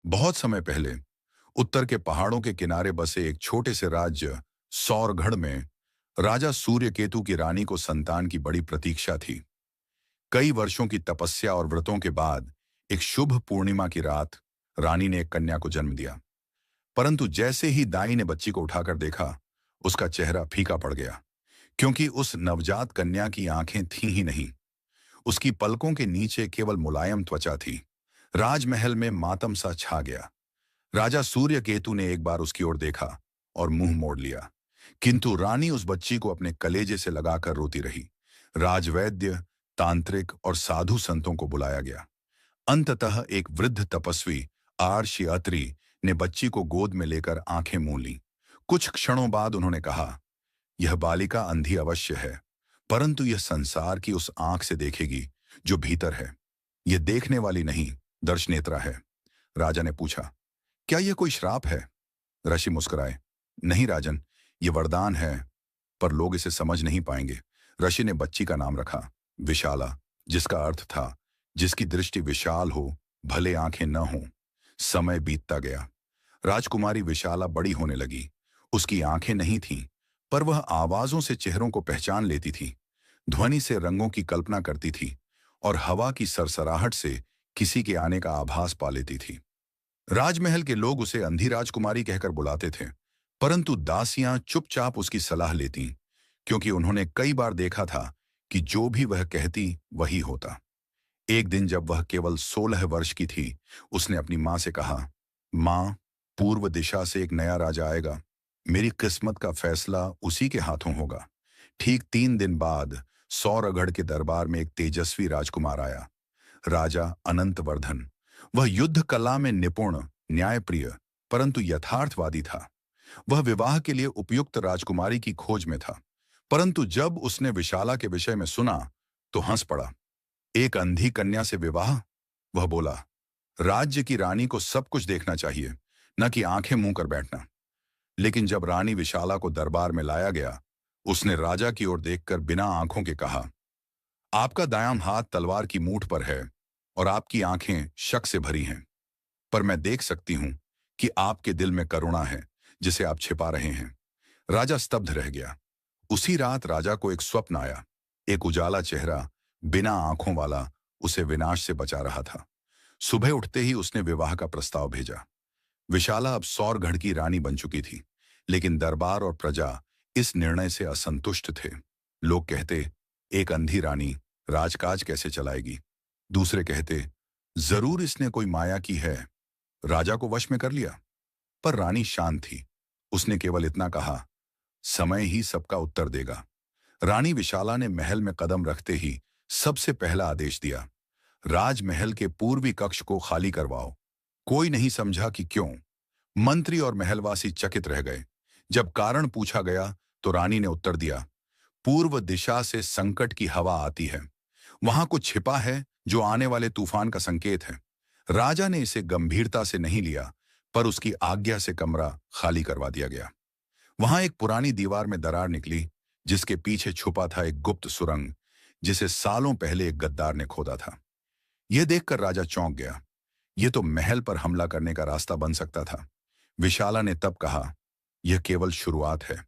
बहुत समय पहले उत्तर के पहाड़ों के किनारे बसे एक छोटे से राज्य सौरगढ़ में राजा सूर्यकेतु की रानी को संतान की बड़ी प्रतीक्षा थी। कई वर्षों की तपस्या और व्रतों के बाद एक शुभ पूर्णिमा की रात रानी ने एक कन्या को जन्म दिया। परंतु जैसे ही दाई ने बच्ची को उठाकर देखा, उसका चेहरा फीका पड़ गया, क्योंकि उस नवजात कन्या की आंखें थीं ही नहीं। उसकी पलकों के नीचे केवल मुलायम त्वचा थी। राजमहल में मातम सा छा गया। राजा सूर्यकेतु ने एक बार उसकी ओर देखा और मुंह मोड़ लिया, किंतु रानी उस बच्ची को अपने कलेजे से लगाकर रोती रही। राजवैद्य, तांत्रिक और साधु संतों को बुलाया गया। अंततः एक वृद्ध तपस्वी आर्षि अत्रि ने बच्ची को गोद में लेकर आंखें मूंद लीं। कुछ क्षणों बाद उन्होंने कहा, यह बालिका अंधी अवश्य है, परंतु यह संसार की उस आंख से देखेगी जो भीतर है। यह देखने वाली नहीं, दर्शनेत्रा है। राजा ने पूछा, क्या यह कोई श्राप है? ऋषि मुस्कुराए, नहीं राजन, यह वरदान है, पर लोग इसे समझ नहीं पाएंगे। ऋषि ने बच्ची का नाम रखा विशाला, जिसका अर्थ था जिसकी दृष्टि विशाल हो, भले आंखें न हों। समय बीतता गया। राजकुमारी विशाला बड़ी होने लगी। उसकी आंखें नहीं थीं, पर वह आवाजों से चेहरों को पहचान लेती थी, ध्वनि से रंगों की कल्पना करती थी और हवा की सरसराहट से किसी के आने का आभास पा लेती थी। राजमहल के लोग उसे अंधी राजकुमारी कहकर बुलाते थे, परंतु दासियां चुपचाप उसकी सलाह लेतीं, क्योंकि उन्होंने कई बार देखा था कि जो भी वह कहती वही होता। एक दिन जब वह केवल 16 वर्ष की थी, उसने अपनी मां से कहा, मां, पूर्व दिशा से एक नया राजा आएगा। मेरी किस्मत का फैसला उसी के हाथों होगा। ठीक 3 दिन बाद सौरगढ़ के दरबार में एक तेजस्वी राजकुमार आया, राजा अनंतवर्धन। वह युद्ध कला में निपुण, न्यायप्रिय, परंतु यथार्थवादी था। वह विवाह के लिए उपयुक्त राजकुमारी की खोज में था, परंतु जब उसने विशाला के विषय में सुना तो हंस पड़ा। एक अंधी कन्या से विवाह? वह बोला, राज्य की रानी को सब कुछ देखना चाहिए, न कि आंखें मूंद कर बैठना। लेकिन जब रानी विशाला को दरबार में लाया गया, उसने राजा की ओर देखकर बिना आंखों के कहा, आपका दायां हाथ तलवार की मूठ पर है और आपकी आंखें शक से भरी हैं, पर मैं देख सकती हूं कि आपके दिल में करुणा है जिसे आप छिपा रहे हैं। राजा स्तब्ध रह गया। उसी रात राजा को एक स्वप्न आया। एक उजाला चेहरा, बिना आंखों वाला, उसे विनाश से बचा रहा था। सुबह उठते ही उसने विवाह का प्रस्ताव भेजा। विशाला अब सौरगढ़ की रानी बन चुकी थी, लेकिन दरबार और प्रजा इस निर्णय से असंतुष्ट थे। लोग कहते, एक अंधी रानी राजकाज कैसे चलाएगी? दूसरे कहते, जरूर इसने कोई माया की है, राजा को वश में कर लिया। पर रानी शांत थी। उसने केवल इतना कहा, समय ही सबका उत्तर देगा। रानी विशाला ने महल में कदम रखते ही सबसे पहला आदेश दिया, राजमहल के पूर्वी कक्ष को खाली करवाओ। कोई नहीं समझा कि क्यों। मंत्री और महलवासी चकित रह गए। जब कारण पूछा गया तो रानी ने उत्तर दिया, पूर्व दिशा से संकट की हवा आती है। वहां कुछ छिपा है जो आने वाले तूफान का संकेत है। राजा ने इसे गंभीरता से नहीं लिया, पर उसकी आज्ञा से कमरा खाली करवा दिया गया। वहां एक पुरानी दीवार में दरार निकली, जिसके पीछे छुपा था एक गुप्त सुरंग, जिसे सालों पहले एक गद्दार ने खोदा था। यह देखकर राजा चौंक गया। यह तो महल पर हमला करने का रास्ता बन सकता था। विशाला ने तब कहा, यह केवल शुरुआत है।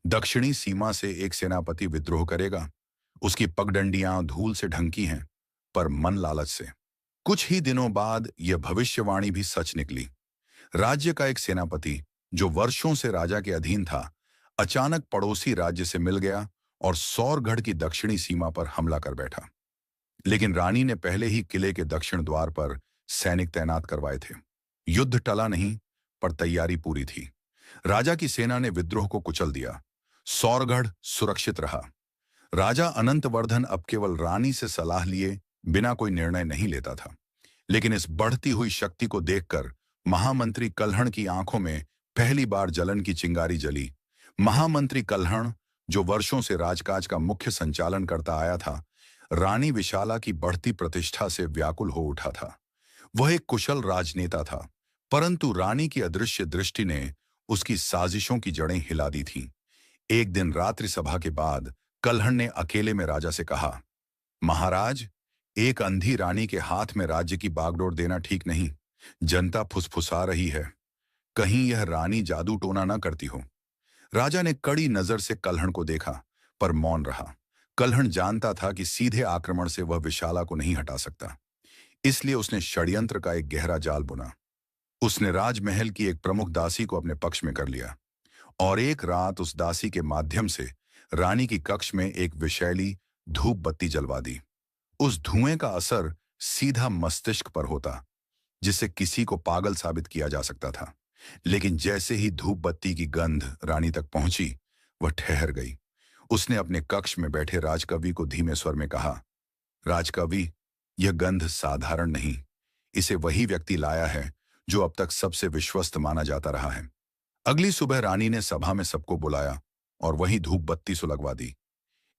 दक्षिणी सीमा से एक सेनापति विद्रोह करेगा। उसकी पगडंडियां धूल से ढंकी हैं, पर मन लालच से। कुछ ही दिनों बाद यह भविष्यवाणी भी सच निकली। राज्य का एक सेनापति, जो वर्षों से राजा के अधीन था, अचानक पड़ोसी राज्य से मिल गया और सौरगढ़ की दक्षिणी सीमा पर हमला कर बैठा। लेकिन रानी ने पहले ही किले के दक्षिण द्वार पर सैनिक तैनात करवाए थे। युद्ध टला नहीं, पर तैयारी पूरी थी। राजा की सेना ने विद्रोह को कुचल दिया। सौरगढ़ सुरक्षित रहा। राजा अनंतवर्धन अब केवल रानी से सलाह लिए बिना कोई निर्णय नहीं लेता था। लेकिन इस बढ़ती हुई शक्ति को देखकर महामंत्री कल्हण की आंखों में पहली बार जलन की चिंगारी जली। महामंत्री कल्हण, जो वर्षों से राजकाज का मुख्य संचालन करता आया था, रानी विशाला की बढ़ती प्रतिष्ठा से व्याकुल हो उठा था। वह एक कुशल राजनेता था, परंतु रानी की अदृश्य दृष्टि ने उसकी साजिशों की जड़ें हिला दी थीं। एक दिन रात्रि सभा के बाद कल्हण ने अकेले में राजा से कहा, महाराज, एक अंधी रानी के हाथ में राज्य की बागडोर देना ठीक नहीं। जनता फुसफुसा रही है, कहीं यह रानी जादू टोना ना करती हो। राजा ने कड़ी नजर से कल्हण को देखा, पर मौन रहा। कल्हण जानता था कि सीधे आक्रमण से वह विशाला को नहीं हटा सकता, इसलिए उसने षड्यंत्र का एक गहरा जाल बुना। उसने राजमहल की एक प्रमुख दासी को अपने पक्ष में कर लिया और एक रात उस दासी के माध्यम से रानी की कक्ष में एक विषैली धूप बत्ती जलवा दी। उस धुएं का असर सीधा मस्तिष्क पर होता, जिससे किसी को पागल साबित किया जा सकता था। लेकिन जैसे ही धूप बत्ती की गंध रानी तक पहुंची, वह ठहर गई। उसने अपने कक्ष में बैठे राजकवि को धीमे स्वर में कहा, राजकवि, यह गंध साधारण नहीं, इसे वही व्यक्ति लाया है जो अब तक सबसे विश्वस्त माना जाता रहा है। अगली सुबह रानी ने सभा में सबको बुलाया और वही धूप बत्ती सुलगवा दी।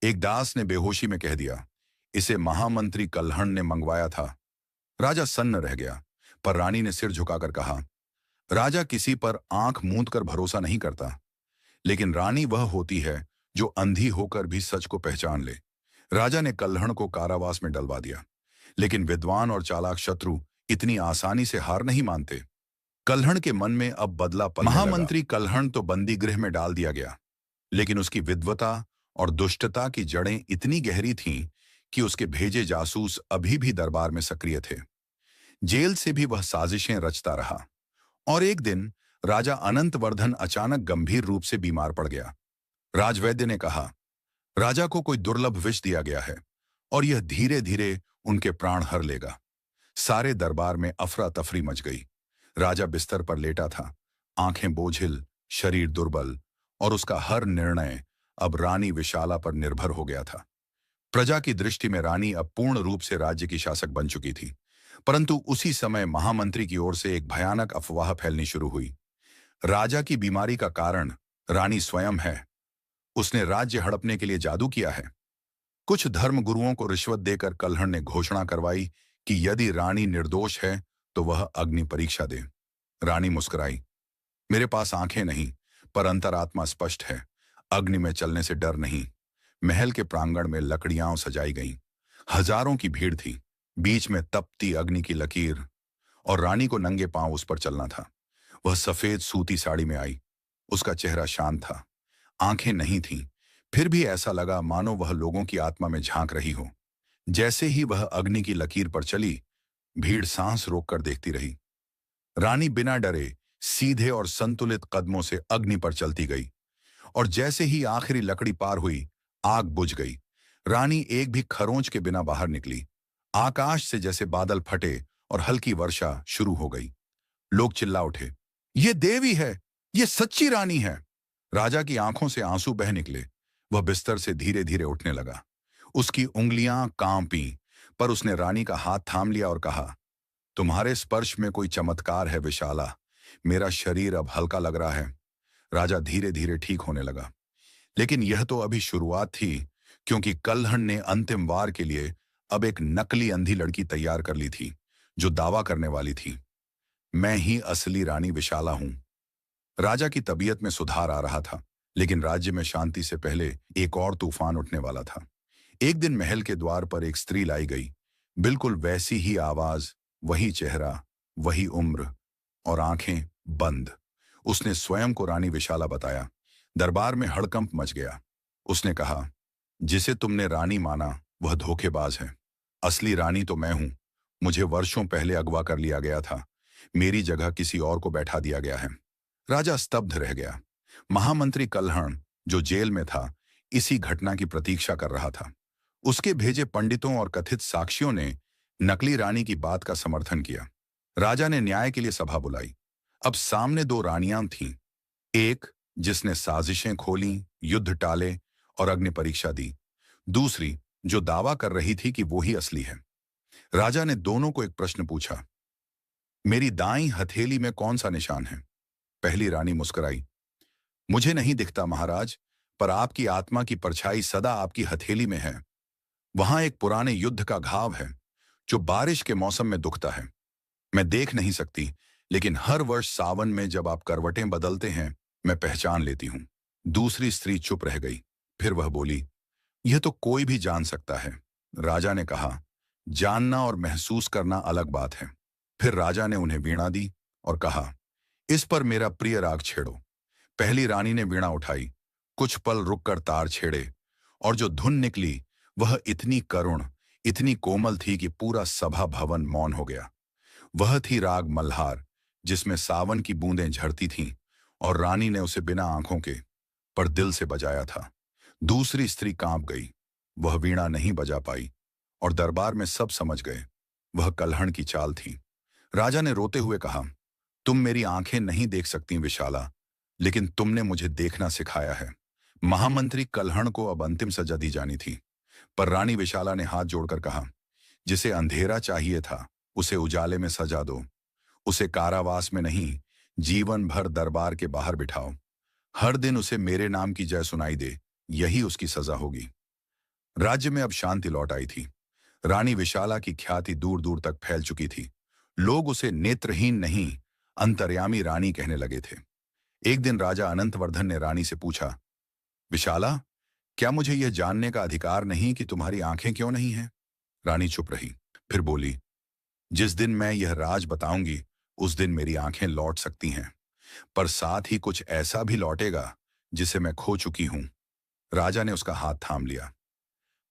एक दास ने बेहोशी में कह दिया, इसे महामंत्री कल्हण ने मंगवाया था। राजा सन्न रह गया, पर रानी ने सिर झुकाकर कहा, राजा किसी पर आंख मूंद कर भरोसा नहीं करता, लेकिन रानी वह होती है जो अंधी होकर भी सच को पहचान ले। राजा ने कल्हण को कारावास में डलवा दिया, लेकिन विद्वान और चालाक शत्रु इतनी आसानी से हार नहीं मानते। कल्हण के मन में अब बदला पलने लगा। महामंत्री कल्हण तो बंदी गृह में डाल दिया गया, लेकिन उसकी विद्वता और दुष्टता की जड़ें इतनी गहरी थीं कि उसके भेजे जासूस अभी भी दरबार में सक्रिय थे। जेल से भी वह साजिशें रचता रहा और एक दिन राजा अनंतवर्धन अचानक गंभीर रूप से बीमार पड़ गया। राजवैद्य ने कहा, राजा को कोई दुर्लभ विष दिया गया है और यह धीरे धीरे उनके प्राण हर लेगा। सारे दरबार में अफरा तफरी मच गई। राजा बिस्तर पर लेटा था, आंखें बोझिल, शरीर दुर्बल, और उसका हर निर्णय अब रानी विशाला पर निर्भर हो गया था। प्रजा की दृष्टि में रानी अब पूर्ण रूप से राज्य की शासक बन चुकी थी, परंतु उसी समय महामंत्री की ओर से एक भयानक अफवाह फैलनी शुरू हुई। राजा की बीमारी का कारण रानी स्वयं है। उसने राज्य हड़पने के लिए जादू किया है। कुछ धर्मगुरुओं को रिश्वत देकर कल्हण ने घोषणा करवाई कि यदि रानी निर्दोष है तो वह अग्नि परीक्षा दे। रानी मुस्कुराई, मेरे पास आंखें नहीं, पर अंतरात्मा स्पष्ट है। अग्नि में चलने से डर नहीं। महल के प्रांगण में लकड़ियां सजाई गईं। हजारों की भीड़ थी, बीच में तपती अग्नि की लकीर, और रानी को नंगे पांव उस पर चलना था। वह सफेद सूती साड़ी में आई। उसका चेहरा शांत था, आंखें नहीं थीं, फिर भी ऐसा लगा मानो वह लोगों की आत्मा में झांक रही हो। जैसे ही वह अग्नि की लकीर पर चली, भीड़ सांस रोककर देखती रही। रानी बिना डरे सीधे और संतुलित कदमों से अग्नि पर चलती गई, और जैसे ही आखिरी लकड़ी पार हुई, आग बुझ गई। रानी एक भी खरोंच के बिना बाहर निकली। आकाश से जैसे बादल फटे और हल्की वर्षा शुरू हो गई। लोग चिल्ला उठे, ये देवी है, ये सच्ची रानी है। राजा की आंखों से आंसू बह निकले। वह बिस्तर से धीरे धीरे उठने लगा। उसकी उंगलियां कांपी, पर उसने रानी का हाथ थाम लिया और कहा, तुम्हारे स्पर्श में कोई चमत्कार है विशाला, मेरा शरीर अब हल्का लग रहा है। राजा धीरे धीरे ठीक होने लगा, लेकिन यह तो अभी शुरुआत थी, क्योंकि कल्हण ने अंतिम वार के लिए अब एक नकली अंधी लड़की तैयार कर ली थी, जो दावा करने वाली थी, मैं ही असली रानी विशाला हूं। राजा की तबीयत में सुधार आ रहा था, लेकिन राज्य में शांति से पहले एक और तूफान उठने वाला था। एक दिन महल के द्वार पर एक स्त्री लाई गई, बिल्कुल वैसी ही आवाज, वही चेहरा, वही उम्र और आंखें बंद। उसने स्वयं को रानी विशाला बताया। दरबार में हड़कंप मच गया। उसने कहा, जिसे तुमने रानी माना वह धोखेबाज है। असली रानी तो मैं हूं। मुझे वर्षों पहले अगवा कर लिया गया था। मेरी जगह किसी और को बैठा दिया गया है। राजा स्तब्ध रह गया। महामंत्री कल्हण, जो जेल में था, इसी घटना की प्रतीक्षा कर रहा था। उसके भेजे पंडितों और कथित साक्षियों ने नकली रानी की बात का समर्थन किया। राजा ने न्याय के लिए सभा बुलाई। अब सामने दो रानियां थीं, एक जिसने साजिशें खोली, युद्ध टाले और अग्नि परीक्षा दी, दूसरी जो दावा कर रही थी कि वो ही असली है। राजा ने दोनों को एक प्रश्न पूछा, मेरी दाईं हथेली में कौन सा निशान है? पहली रानी मुस्कुराई, मुझे नहीं दिखता महाराज, पर आपकी आत्मा की परछाई सदा आपकी हथेली में है। वहां एक पुराने युद्ध का घाव है, जो बारिश के मौसम में दुखता है। मैं देख नहीं सकती, लेकिन हर वर्ष सावन में जब आप करवटें बदलते हैं, मैं पहचान लेती हूं। दूसरी स्त्री चुप रह गई। फिर वह बोली, यह तो कोई भी जान सकता है। राजा ने कहा, जानना और महसूस करना अलग बात है। फिर राजा ने उन्हें वीणा दी और कहा, इस पर मेरा प्रिय राग छेड़ो। पहली रानी ने वीणा उठाई, कुछ पल रुककर तार छेड़े, और जो धुन निकली वह इतनी करुण, इतनी कोमल थी कि पूरा सभा भवन मौन हो गया। वह थी राग मल्हार, जिसमें सावन की बूंदें झड़ती थीं, और रानी ने उसे बिना आंखों के पर दिल से बजाया था। दूसरी स्त्री कांप गई, वह वीणा नहीं बजा पाई, और दरबार में सब समझ गए वह कलहण की चाल थी। राजा ने रोते हुए कहा, तुम मेरी आंखें नहीं देख सकती विशाला, लेकिन तुमने मुझे देखना सिखाया है। महामंत्री कलहण को अब अंतिम सजा दी जानी थी, पर रानी विशाला ने हाथ जोड़कर कहा, जिसे अंधेरा चाहिए था उसे उजाले में सजा दो, उसे कारावास में नहीं, जीवन भर दरबार के बाहर बिठाओ। हर दिन उसे मेरे नाम की जय सुनाई दे, यही उसकी सजा होगी। राज्य में अब शांति लौट आई थी। रानी विशाला की ख्याति दूर दूर तक फैल चुकी थी। लोग उसे नेत्रहीन नहीं, अंतर्यामी रानी कहने लगे थे। एक दिन राजा अनंतवर्धन ने रानी से पूछा, विशाला, क्या मुझे यह जानने का अधिकार नहीं कि तुम्हारी आंखें क्यों नहीं हैं? रानी चुप रही, फिर बोली, जिस दिन मैं यह राज बताऊंगी उस दिन मेरी आंखें लौट सकती हैं, पर साथ ही कुछ ऐसा भी लौटेगा जिसे मैं खो चुकी हूं। राजा ने उसका हाथ थाम लिया।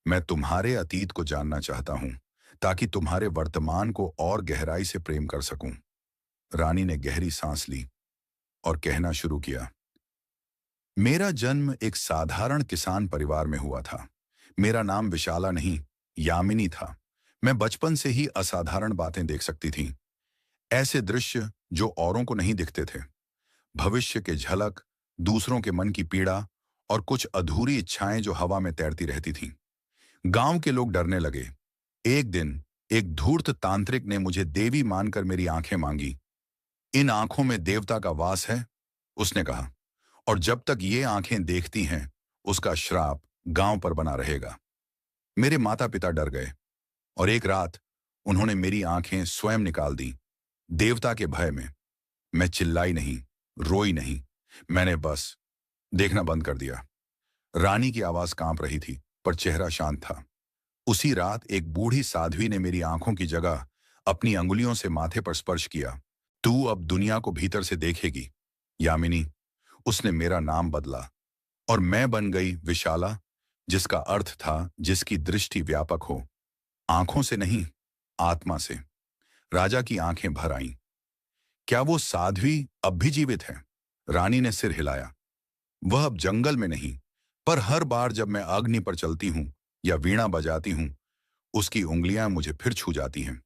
मैं तुम्हारे अतीत को जानना चाहता हूं, ताकि तुम्हारे वर्तमान को और गहराई से प्रेम कर सकूं। रानी ने गहरी सांस ली और कहना शुरू किया, मेरा जन्म एक साधारण किसान परिवार में हुआ था। मेरा नाम विशाला नहीं, यामिनी था। मैं बचपन से ही असाधारण बातें देख सकती थी, ऐसे दृश्य जो औरों को नहीं दिखते थे। भविष्य के झलक, दूसरों के मन की पीड़ा, और कुछ अधूरी इच्छाएं जो हवा में तैरती रहती थीं। गांव के लोग डरने लगे। एक दिन एक धूर्त तांत्रिक ने मुझे देवी मानकर मेरी आंखें मांगी। इन आंखों में देवता का वास है, उसने कहा, और जब तक ये आंखें देखती हैं उसका श्राप गांव पर बना रहेगा। मेरे माता पिता डर गए, और एक रात उन्होंने मेरी आंखें स्वयं निकाल दी। देवता के भय में मैं चिल्लाई नहीं, रोई नहीं, मैंने बस देखना बंद कर दिया। रानी की आवाज कांप रही थी, पर चेहरा शांत था। उसी रात एक बूढ़ी साध्वी ने मेरी आंखों की जगह अपनी अंगुलियों से माथे पर स्पर्श किया। तू अब दुनिया को भीतर से देखेगी, यामिनी। उसने मेरा नाम बदला, और मैं बन गई विशाला, जिसका अर्थ था जिसकी दृष्टि व्यापक हो, आंखों से नहीं, आत्मा से। राजा की आंखें भर आईं। क्या वो साध्वी अब भी जीवित है? रानी ने सिर हिलाया। वह अब जंगल में नहीं, पर हर बार जब मैं अग्नि पर चलती हूं या वीणा बजाती हूं, उसकी उंगलियां मुझे फिर छू जाती हैं।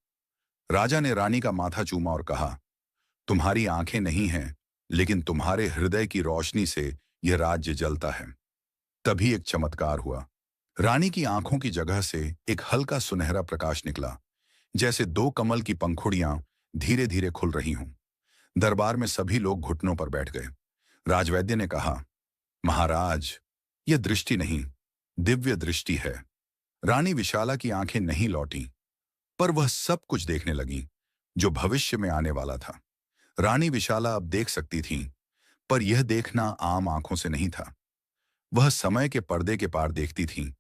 राजा ने रानी का माथा चूमा और कहा, तुम्हारी आंखें नहीं हैं, लेकिन तुम्हारे हृदय की रोशनी से यह राज्य जलता है। तभी एक चमत्कार हुआ। रानी की आंखों की जगह से एक हल्का सुनहरा प्रकाश निकला, जैसे दो कमल की पंखुड़ियां धीरे धीरे खुल रही हों। दरबार में सभी लोग घुटनों पर बैठ गए। राजवैद्य ने कहा, महाराज, यह दृष्टि नहीं, दिव्य दृष्टि है। रानी विशाला की आंखें नहीं लौटी, पर वह सब कुछ देखने लगी जो भविष्य में आने वाला था। रानी विशाला अब देख सकती थी, पर यह देखना आम आंखों से नहीं था। वह समय के पर्दे के पार देखती थी,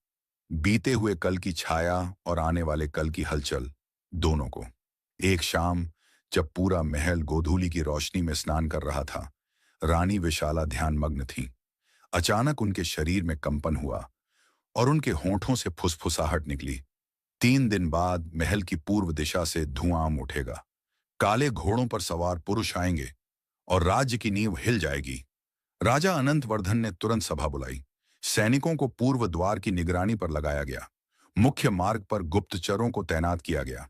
बीते हुए कल की छाया और आने वाले कल की हलचल, दोनों को। एक शाम जब पूरा महल गोधूली की रोशनी में स्नान कर रहा था, रानी विशाला ध्यानमग्न थी। अचानक उनके शरीर में कंपन हुआ और उनके होंठों से फुसफुसाहट निकली। 3 दिन बाद महल की पूर्व दिशा से धुआं उठेगा। काले घोड़ों पर सवार पुरुष आएंगे और राज्य की नींव हिल जाएगी। राजा अनंतवर्धन ने तुरंत सभा बुलाई। सैनिकों को पूर्व द्वार की निगरानी पर लगाया गया। मुख्य मार्ग पर गुप्तचरों को तैनात किया गया।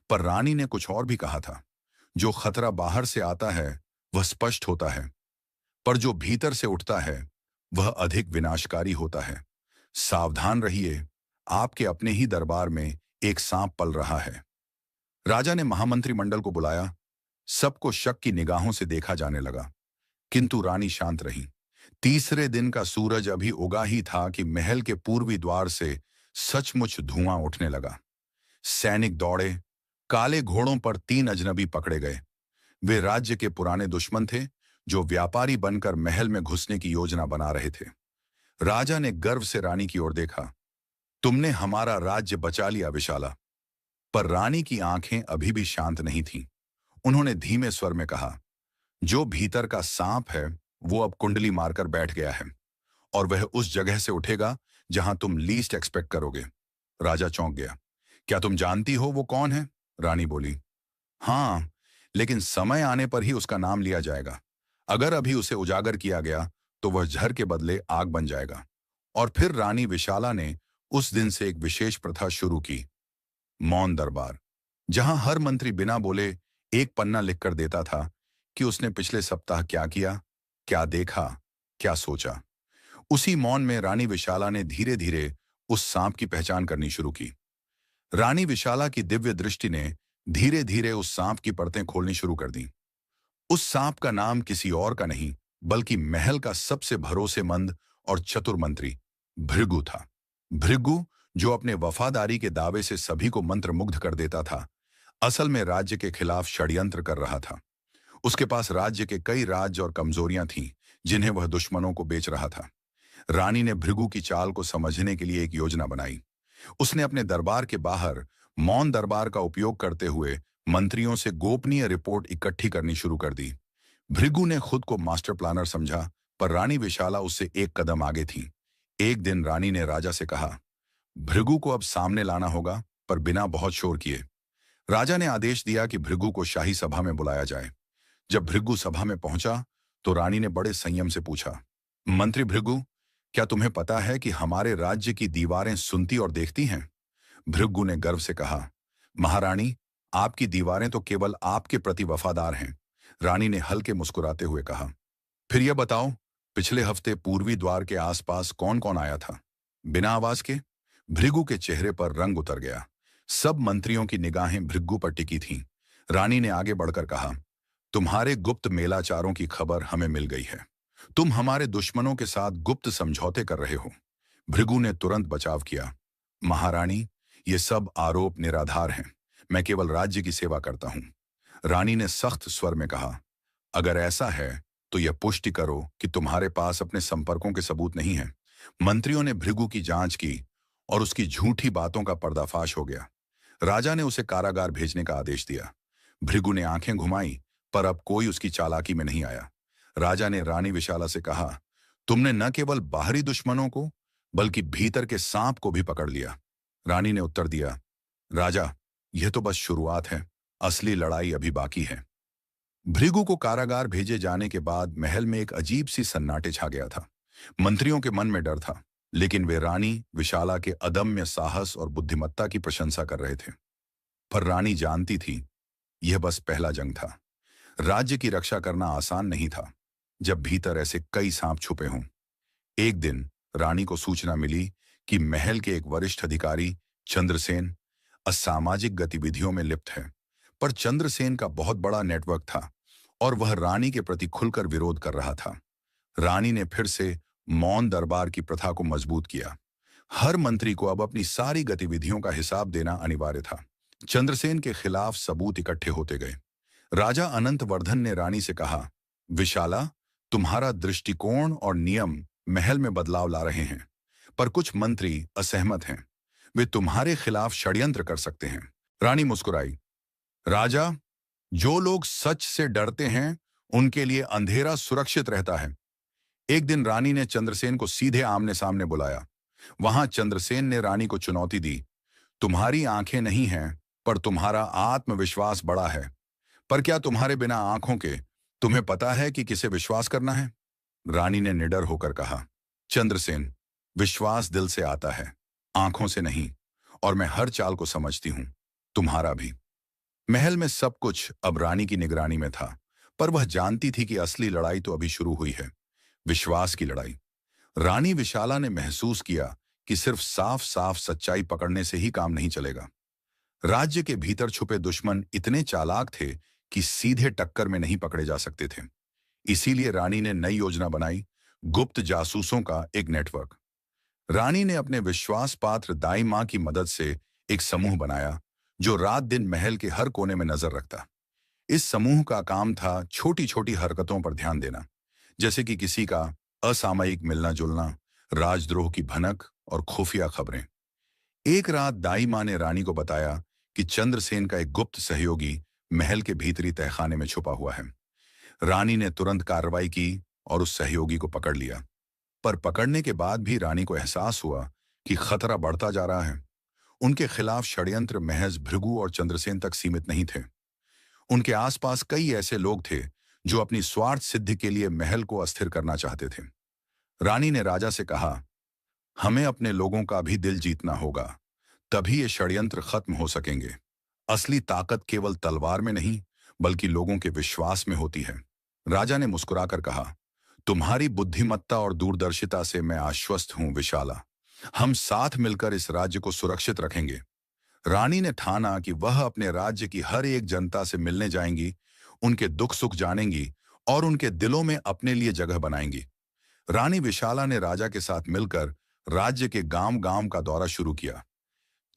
पर रानी ने कुछ और भी कहा था, जो खतरा बाहर से आता है वह स्पष्ट होता है, पर जो भीतर से उठता है वह अधिक विनाशकारी होता है। सावधान रहिए, आपके अपने ही दरबार में एक सांप पल रहा है। राजा ने महामंत्रिमंडल को बुलाया। सबको शक की निगाहों से देखा जाने लगा, किंतु रानी शांत रही। तीसरे दिन का सूरज अभी उगा ही था कि महल के पूर्वी द्वार से सचमुच धुआं उठने लगा। सैनिक दौड़े। काले घोड़ों पर 3 अजनबी पकड़े गए। वे राज्य के पुराने दुश्मन थे, जो व्यापारी बनकर महल में घुसने की योजना बना रहे थे। राजा ने गर्व से रानी की ओर देखा। तुमने हमारा राज्य बचा लिया विशाला। पर रानी की आंखें अभी भी शांत नहीं थीं। उन्होंने धीमे स्वर में कहा, जो भीतर का सांप है वो अब कुंडली मारकर बैठ गया है और वह उस जगह से उठेगा जहां तुम लीस्ट एक्सपेक्ट करोगे। राजा चौंक गया। क्या तुम जानती हो वो कौन है? रानी बोली। हाँ, लेकिन समय आने पर ही उसका नाम लिया जाएगा। अगर अभी उसे उजागर किया गया तो वह जहर के बदले आग बन जाएगा। और फिर रानी विशाला ने उस दिन से एक विशेष प्रथा शुरू की, मौन दरबार, जहां हर मंत्री बिना बोले एक पन्ना लिखकर देता था कि उसने पिछले सप्ताह क्या किया, क्या देखा, क्या सोचा। उसी मौन में रानी विशाला ने धीरे धीरे उस सांप की पहचान करनी शुरू की। रानी विशाला की दिव्य दृष्टि ने धीरे धीरे उस सांप की परतें खोलनी शुरू कर दी। उस सांप का नाम किसी और का नहीं, बल्कि महल का सबसे भरोसेमंद और चतुर मंत्री भृगु था। भृगु, जो अपने वफादारी के दावे से सभी को मंत्रमुग्ध कर देता था, असल में राज्य के खिलाफ षड्यंत्र कर रहा था। उसके पास राज्य के कई राज और कमजोरियां थीं, जिन्हें वह दुश्मनों को बेच रहा था। रानी ने भृगु की चाल को समझने के लिए एक योजना बनाई। उसने अपने दरबार के बाहर मौन दरबार का उपयोग करते हुए मंत्रियों से गोपनीय रिपोर्ट इकट्ठी करनी शुरू कर दी। भृगु ने खुद को मास्टर प्लानर समझा, पर रानी विशाला उससे एक कदम आगे थी। एक दिन रानी ने राजा से कहा, भृगु को अब सामने लाना होगा, पर बिना बहुत शोर किए। राजा ने आदेश दिया कि भृगु को शाही सभा में बुलाया जाए। जब भृगु सभा में पहुंचा तो रानी ने बड़े संयम से पूछा, मंत्री भृगु, क्या तुम्हें पता है कि हमारे राज्य की दीवारें सुनती और देखती हैं? भृगु ने गर्व से कहा, महारानी, आपकी दीवारें तो केवल आपके प्रति वफादार हैं। रानी ने हल्के मुस्कुराते हुए कहा, फिर यह बताओ, पिछले हफ्ते पूर्वी द्वार के आसपास कौन कौन आया था? बिना आवाज के? भृगु के चेहरे पर रंग उतर गया। सब मंत्रियों की निगाहें भृगु पर टिकी थीं। रानी ने आगे बढ़कर कहा, तुम्हारे गुप्त मेलाचारों की खबर हमें मिल गई है। तुम हमारे दुश्मनों के साथ गुप्त समझौते कर रहे हो। भृगु ने तुरंत बचाव किया, महारानी, ये सब आरोप निराधार हैं। मैं केवल राज्य की सेवा करता हूं। रानी ने सख्त स्वर में कहा, अगर ऐसा है तो यह पुष्टि करो कि तुम्हारे पास अपने संपर्कों के सबूत नहीं हैं। मंत्रियों ने भृगु की जांच की और उसकी झूठी बातों का पर्दाफाश हो गया। राजा ने उसे कारागार भेजने का आदेश दिया। भृगु ने आंखें घुमाई, पर अब कोई उसकी चालाकी में नहीं आया। राजा ने रानी विशाला से कहा, तुमने न केवल बाहरी दुश्मनों को बल्कि भीतर के सांप को भी पकड़ लिया। रानी ने उत्तर दिया, राजा, यह तो बस शुरुआत है, असली लड़ाई अभी बाकी है। भृगु को कारागार भेजे जाने के बाद महल में एक अजीब सी सन्नाटे छा गया था। मंत्रियों के मन में डर था, लेकिन वे रानी विशाला के अदम्य साहस और बुद्धिमत्ता की प्रशंसा कर रहे थे। पर रानी जानती थी, यह बस पहला जंग था। राज्य की रक्षा करना आसान नहीं था, जब भीतर ऐसे कई सांप छुपे हों। एक दिन रानी को सूचना मिली कि महल के एक वरिष्ठ अधिकारी चंद्रसेन असामाजिक गतिविधियों में लिप्त है। पर चंद्रसेन का बहुत बड़ा नेटवर्क था और वह रानी के प्रति खुलकर विरोध कर रहा था। रानी ने फिर से मौन दरबार की प्रथा को मजबूत किया। हर मंत्री को अब अपनी सारी गतिविधियों का हिसाब देना अनिवार्य था। चंद्रसेन के खिलाफ सबूत इकट्ठे होते गए। राजा अनंतवर्धन ने रानी से कहा, विशाला, तुम्हारा दृष्टिकोण और नियम महल में बदलाव ला रहे हैं, पर कुछ मंत्री असहमत हैं। वे तुम्हारे खिलाफ षड्यंत्र कर सकते हैं। रानी मुस्कुराई, राजा, जो लोग सच से डरते हैं उनके लिए अंधेरा सुरक्षित रहता है। एक दिन रानी ने चंद्रसेन को सीधे आमने सामने बुलाया। वहां चंद्रसेन ने रानी को चुनौती दी, तुम्हारी आंखें नहीं हैं, पर तुम्हारा आत्मविश्वास बड़ा है। पर क्या तुम्हारे बिना आंखों के तुम्हें पता है कि किसे विश्वास करना है? रानी ने निडर होकर कहा, चंद्रसेन, विश्वास दिल से आता है, आंखों से नहीं, और मैं हर चाल को समझती हूं, तुम्हारा भी। महल में सब कुछ अब रानी की निगरानी में था, पर वह जानती थी कि असली लड़ाई तो अभी शुरू हुई है, विश्वास की लड़ाई। रानी विशाला ने महसूस किया कि सिर्फ साफ साफ सच्चाई पकड़ने से ही काम नहीं चलेगा। राज्य के भीतर छुपे दुश्मन इतने चालाक थे कि सीधे टक्कर में नहीं पकड़े जा सकते थे। इसीलिए रानी ने नई योजना बनाई, गुप्त जासूसों का एक नेटवर्क। रानी ने अपने विश्वास पात्र दाई मां की मदद से एक समूह बनाया जो रात दिन महल के हर कोने में नजर रखता। इस समूह का काम था छोटी छोटी हरकतों पर ध्यान देना, जैसे कि किसी का असामयिक मिलना जुलना, राजद्रोह की भनक और खुफिया खबरें। एक रात दाई मां ने रानी को बताया कि चंद्रसेन का एक गुप्त सहयोगी महल के भीतरी तहखाने में छुपा हुआ है। रानी ने तुरंत कार्रवाई की और उस सहयोगी को पकड़ लिया। पर पकड़ने के बाद भी रानी को एहसास हुआ कि खतरा बढ़ता जा रहा है। उनके खिलाफ षड्यंत्र महज भृगु और चंद्रसेन तक सीमित नहीं थे। उनके आसपास कई ऐसे लोग थे जो अपनी स्वार्थ सिद्धि के लिए महल को अस्थिर करना चाहते थे। रानी ने राजा से कहा, हमें अपने लोगों का भी दिल जीतना होगा, तभी ये षड्यंत्र खत्म हो सकेंगे। असली ताकत केवल तलवार में नहीं, बल्कि लोगों के विश्वास में होती है। राजा ने मुस्कुराकर कहा, तुम्हारी बुद्धिमत्ता और दूरदर्शिता से मैं आश्वस्त हूं विशाला। हम साथ मिलकर इस राज्य को सुरक्षित रखेंगे। रानी ने ठाना कि वह अपने राज्य की हर एक जनता से मिलने जाएंगी, उनके दुख सुख जानेंगी और उनके दिलों में अपने लिए जगह बनाएंगी। रानी विशाला ने राजा के साथ मिलकर राज्य के गांव गांव का दौरा शुरू किया।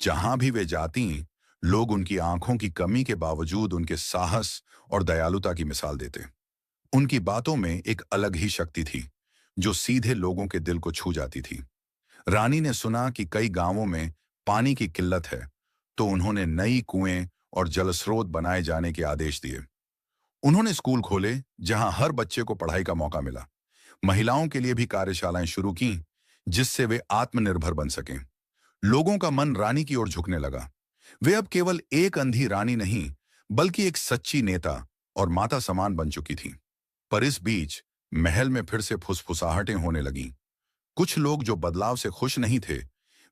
जहां भी वे जाती, लोग उनकी आंखों की कमी के बावजूद उनके साहस और दयालुता की मिसाल देते। उनकी बातों में एक अलग ही शक्ति थी, जो सीधे लोगों के दिल को छू जाती थी। रानी ने सुना कि कई गांवों में पानी की किल्लत है, तो उन्होंने नई कुएं और जलस्रोत बनाए जाने के आदेश दिए। उन्होंने स्कूल खोले जहां हर बच्चे को पढ़ाई का मौका मिला। महिलाओं के लिए भी कार्यशालाएं शुरू की, जिससे वे आत्मनिर्भर बन सकें। लोगों का मन रानी की ओर झुकने लगा। वे अब केवल एक अंधी रानी नहीं, बल्कि एक सच्ची नेता और माता समान बन चुकी थी। पर इस बीच महल में फिर से फुसफुसाहटें होने लगीं। कुछ लोग जो बदलाव से खुश नहीं थे,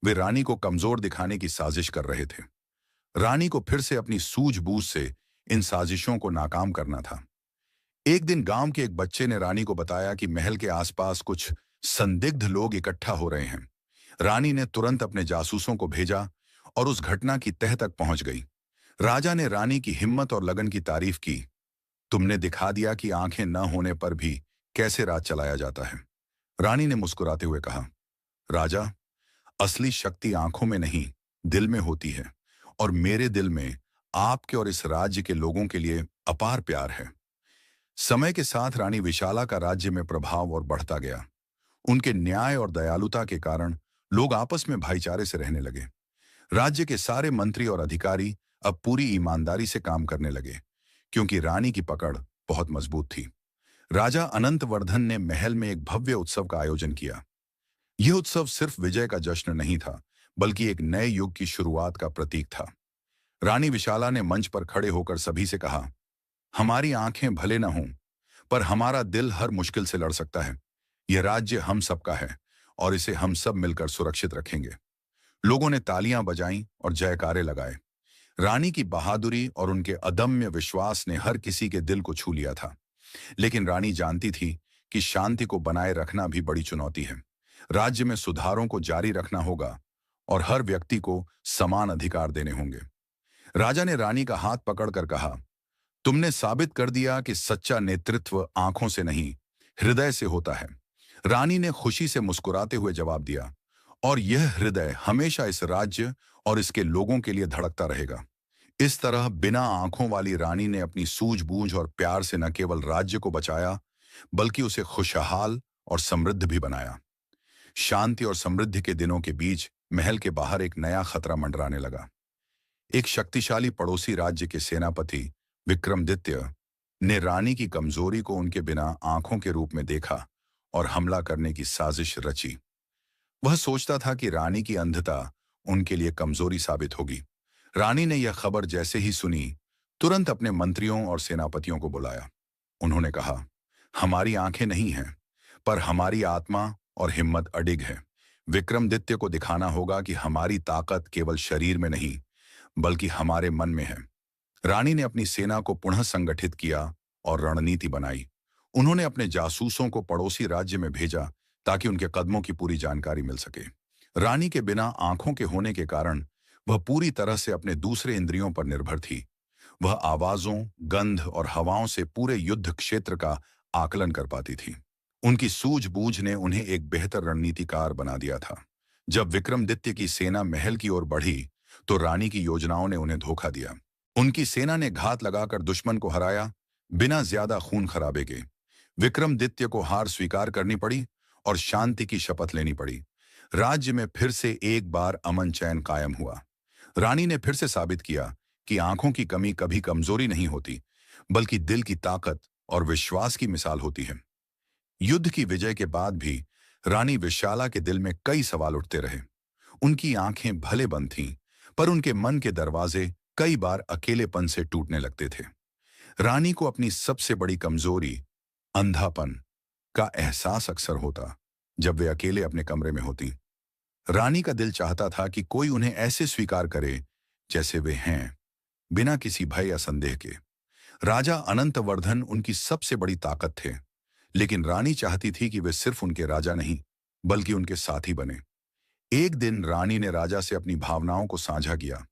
वे रानी को कमजोर दिखाने की साजिश कर रहे थे। रानी को फिर से अपनी सूझबूझ से इन साजिशों को नाकाम करना था। एक दिन गांव के एक बच्चे ने रानी को बताया कि महल के आसपास कुछ संदिग्ध लोग इकट्ठा हो रहे हैं। रानी ने तुरंत अपने जासूसों को भेजा और उस घटना की तह तक पहुंच गई। राजा ने रानी की हिम्मत और लगन की तारीफ की। तुमने दिखा दिया कि आंखें न होने पर भी कैसे राज चलाया जाता है। रानी ने मुस्कुराते हुए कहा, राजा, असली शक्ति आंखों में नहीं, दिल में होती है, और मेरे दिल में आपके और इस राज्य के लोगों के लिए अपार प्यार है। समय के साथ रानी विशाला का राज्य में प्रभाव और बढ़ता गया। उनके न्याय और दयालुता के कारण लोग आपस में भाईचारे से रहने लगे। राज्य के सारे मंत्री और अधिकारी अब पूरी ईमानदारी से काम करने लगे, क्योंकि रानी की पकड़ बहुत मजबूत थी। राजा अनंतवर्धन ने महल में एक भव्य उत्सव का आयोजन किया। यह उत्सव सिर्फ विजय का जश्न नहीं था, बल्कि एक नए युग की शुरुआत का प्रतीक था। रानी विशाला ने मंच पर खड़े होकर सभी से कहा, हमारी आंखें भले न हों, पर हमारा दिल हर मुश्किल से लड़ सकता है। यह राज्य हम सबका है और इसे हम सब मिलकर सुरक्षित रखेंगे। लोगों ने तालियां बजाईं और जयकारे लगाए। रानी की बहादुरी और उनके अदम्य विश्वास ने हर किसी के दिल को छू लिया था। लेकिन रानी जानती थी कि शांति को बनाए रखना भी बड़ी चुनौती है। राज्य में सुधारों को जारी रखना होगा और हर व्यक्ति को समान अधिकार देने होंगे। राजा ने रानी का हाथ पकड़कर कहा, तुमने साबित कर दिया कि सच्चा नेतृत्व आंखों से नहीं, हृदय से होता है। रानी ने खुशी से मुस्कुराते हुए जवाब दिया, और यह हृदय हमेशा इस राज्य और इसके लोगों के लिए धड़कता रहेगा। इस तरह बिना आंखों वाली रानी ने अपनी सूझबूझ और प्यार से न केवल राज्य को बचाया, बल्कि उसे खुशहाल और समृद्ध भी बनाया। शांति और समृद्धि के दिनों के बीच महल के बाहर एक नया खतरा मंडराने लगा। एक शक्तिशाली पड़ोसी राज्य के सेनापति विक्रमादित्य ने रानी की कमजोरी को उनके बिना आंखों के रूप में देखा और हमला करने की साजिश रची। वह सोचता था कि रानी की अंधता उनके लिए कमजोरी साबित होगी। रानी ने यह खबर जैसे ही सुनी, तुरंत अपने मंत्रियों और सेनापतियों को बुलाया। उन्होंने कहा, हमारी आंखें नहीं हैं, पर हमारी आत्मा और हिम्मत अडिग है। विक्रमादित्य को दिखाना होगा कि हमारी ताकत केवल शरीर में नहीं, बल्कि हमारे मन में है। रानी ने अपनी सेना को पुनः संगठित किया और रणनीति बनाई। उन्होंने अपने जासूसों को पड़ोसी राज्य में भेजा ताकि उनके कदमों की पूरी जानकारी मिल सके। रानी के बिना आंखों के होने के कारण वह पूरी तरह से अपने दूसरे इंद्रियों पर निर्भर थी। वह आवाजों, गंध और हवाओं से पूरे युद्ध क्षेत्र का आकलन कर पाती थी। उनकी सूझबूझ ने उन्हें एक बेहतर रणनीतिकार बना दिया था। जब विक्रमादित्य की सेना महल की ओर बढ़ी, तो रानी की योजनाओं ने उन्हें धोखा दिया। उनकी सेना ने घात लगाकर दुश्मन को हराया, बिना ज्यादा खून खराबे के। विक्रमादित्य को हार स्वीकार करनी पड़ी और शांति की शपथ लेनी पड़ी। राज्य में फिर से एक बार अमन चैन कायम हुआ। रानी ने फिर से साबित किया कि आंखों की कमी कभी कमजोरी नहीं होती, बल्कि दिल की ताकत और विश्वास की मिसाल होती है। युद्ध की विजय के बाद भी रानी विशाला के दिल में कई सवाल उठते रहे। उनकी आंखें भले बंद थीं, पर उनके मन के दरवाजे कई बार अकेलेपन से टूटने लगते थे। रानी को अपनी सबसे बड़ी कमजोरी, अंधापन, का एहसास अक्सर होता जब वे अकेले अपने कमरे में होती। रानी का दिल चाहता था कि कोई उन्हें ऐसे स्वीकार करे जैसे वे हैं, बिना किसी भय या संदेह के। राजा अनंतवर्धन उनकी सबसे बड़ी ताकत थे, लेकिन रानी चाहती थी कि वे सिर्फ उनके राजा नहीं, बल्कि उनके साथी बने। एक दिन रानी ने राजा से अपनी भावनाओं को साझा किया।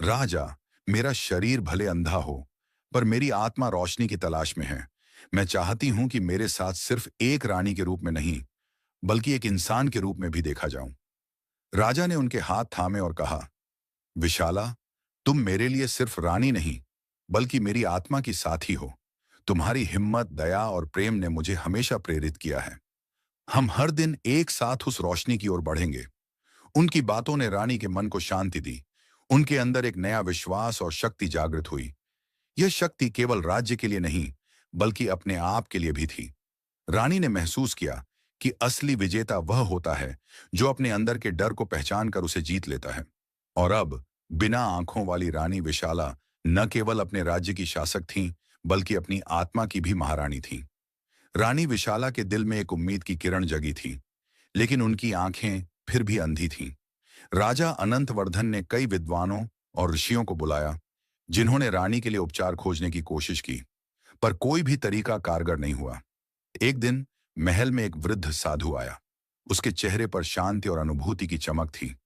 राजा, मेरा शरीर भले अंधा हो, पर मेरी आत्मा रोशनी की तलाश में है। मैं चाहती हूं कि मेरे साथ सिर्फ एक रानी के रूप में नहीं, बल्कि एक इंसान के रूप में भी देखा जाऊं। राजा ने उनके हाथ थामे और कहा, विशाला, तुम मेरे लिए सिर्फ रानी नहीं, बल्कि मेरी आत्मा की साथी हो। तुम्हारी हिम्मत, दया और प्रेम ने मुझे हमेशा प्रेरित किया है। हम हर दिन एक साथ उस रोशनी की ओर बढ़ेंगे। उनकी बातों ने रानी के मन को शांति दी। उनके अंदर एक नया विश्वास और शक्ति जागृत हुई। यह शक्ति केवल राज्य के लिए नहीं, बल्कि अपने आप के लिए भी थी। रानी ने महसूस किया कि असली विजेता वह होता है जो अपने अंदर के डर को पहचान कर उसे जीत लेता है। और अब बिना आंखों वाली रानी विशाला न केवल अपने राज्य की शासक थीं, बल्कि अपनी आत्मा की भी महारानी थीं। रानी विशाला के दिल में एक उम्मीद की किरण जगी थी, लेकिन उनकी आंखें फिर भी अंधी थीं। राजा अनंतवर्धन ने कई विद्वानों और ऋषियों को बुलाया, जिन्होंने रानी के लिए उपचार खोजने की कोशिश की, पर कोई भी तरीका कारगर नहीं हुआ। एक दिन महल में एक वृद्ध साधु आया। उसके चेहरे पर शांति और अनुभूति की चमक थी।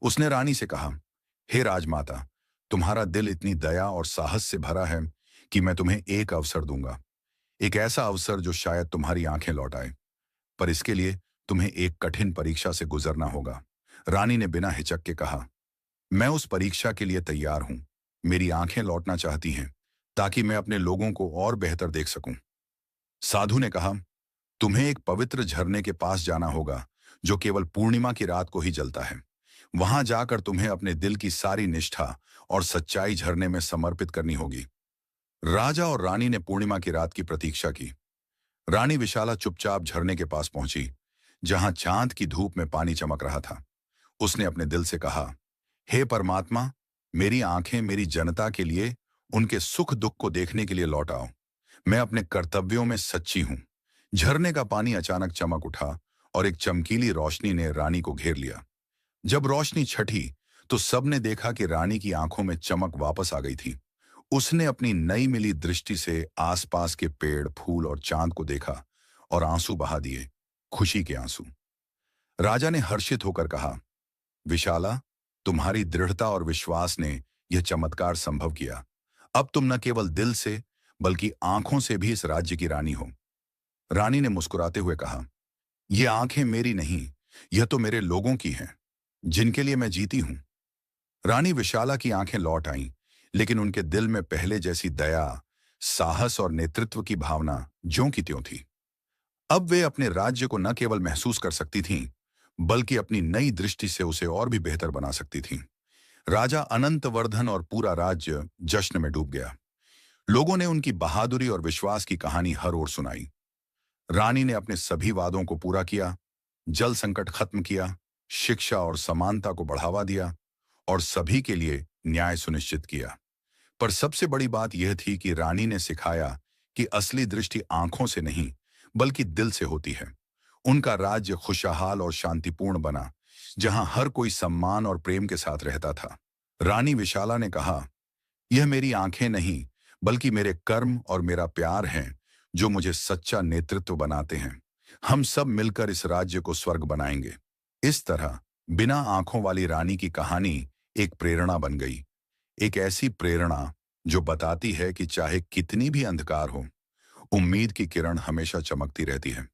उसने रानी से कहा, हे राजमाता, तुम्हारा दिल इतनी दया और साहस से भरा है कि मैं तुम्हें एक अवसर दूंगा। एक ऐसा अवसर जो शायद तुम्हारी आंखें लौटाए। पर इसके लिए तुम्हें एक कठिन परीक्षा से गुजरना होगा। रानी ने बिना हिचक के कहा, मैं उस परीक्षा के लिए तैयार हूं। मेरी आंखें लौटना चाहती हैं, ताकि मैं अपने लोगों को और बेहतर देख सकूं। साधु ने कहा, तुम्हें एक पवित्र झरने के पास जाना होगा, जो केवल पूर्णिमा की रात को ही जलता है। वहां जाकर तुम्हें अपने दिल की सारी निष्ठा और सच्चाई झरने में समर्पित करनी होगी। राजा और रानी ने पूर्णिमा की रात की प्रतीक्षा की। रानी विशाला चुपचाप झरने के पास पहुंची, जहां चांद की धूप में पानी चमक रहा था। उसने अपने दिल से कहा, हे परमात्मा, मेरी आंखें मेरी जनता के लिए, उनके सुख दुख को देखने के लिए लौटाओ। मैं अपने कर्तव्यों में सच्ची हूं। झरने का पानी अचानक चमक उठा और एक चमकीली रोशनी ने रानी को घेर लिया। जब रोशनी छठी, तो सबने देखा कि रानी की आंखों में चमक वापस आ गई थी। उसने अपनी नई मिली दृष्टि से आसपास के पेड़, फूल और चांद को देखा और आंसू बहा दिए, खुशी के आंसू। राजा ने हर्षित होकर कहा, विशाला, तुम्हारी दृढ़ता और विश्वास ने यह चमत्कार संभव किया। अब तुम न केवल दिल से, बल्कि आंखों से भी इस राज्य की रानी हो। रानी ने मुस्कुराते हुए कहा, ये आंखें मेरी नहीं, यह तो मेरे लोगों की हैं, जिनके लिए मैं जीती हूं। रानी विशाला की आंखें लौट आईं, लेकिन उनके दिल में पहले जैसी दया, साहस और नेतृत्व की भावना ज्यों की त्यों थी। अब वे अपने राज्य को न केवल महसूस कर सकती थीं, बल्कि अपनी नई दृष्टि से उसे और भी बेहतर बना सकती थीं। राजा अनंतवर्धन और पूरा राज्य जश्न में डूब गया। लोगों ने उनकी बहादुरी और विश्वास की कहानी हर ओर सुनाई। रानी ने अपने सभी वादों को पूरा किया, जल संकट खत्म किया, शिक्षा और समानता को बढ़ावा दिया और सभी के लिए न्याय सुनिश्चित किया। पर सबसे बड़ी बात यह थी कि रानी ने सिखाया कि असली दृष्टि आंखों से नहीं, बल्कि दिल से होती है। उनका राज्य खुशहाल और शांतिपूर्ण बना, जहां हर कोई सम्मान और प्रेम के साथ रहता था। रानी विशाला ने कहा, यह मेरी आंखें नहीं, बल्कि मेरे कर्म और मेरा प्यार हैं, जो मुझे सच्चा नेतृत्व बनाते हैं। हम सब मिलकर इस राज्य को स्वर्ग बनाएंगे। इस तरह बिना आंखों वाली रानी की कहानी एक प्रेरणा बन गई। एक ऐसी प्रेरणा जो बताती है कि चाहे कितनी भी अंधकार हो, उम्मीद की किरण हमेशा चमकती रहती है।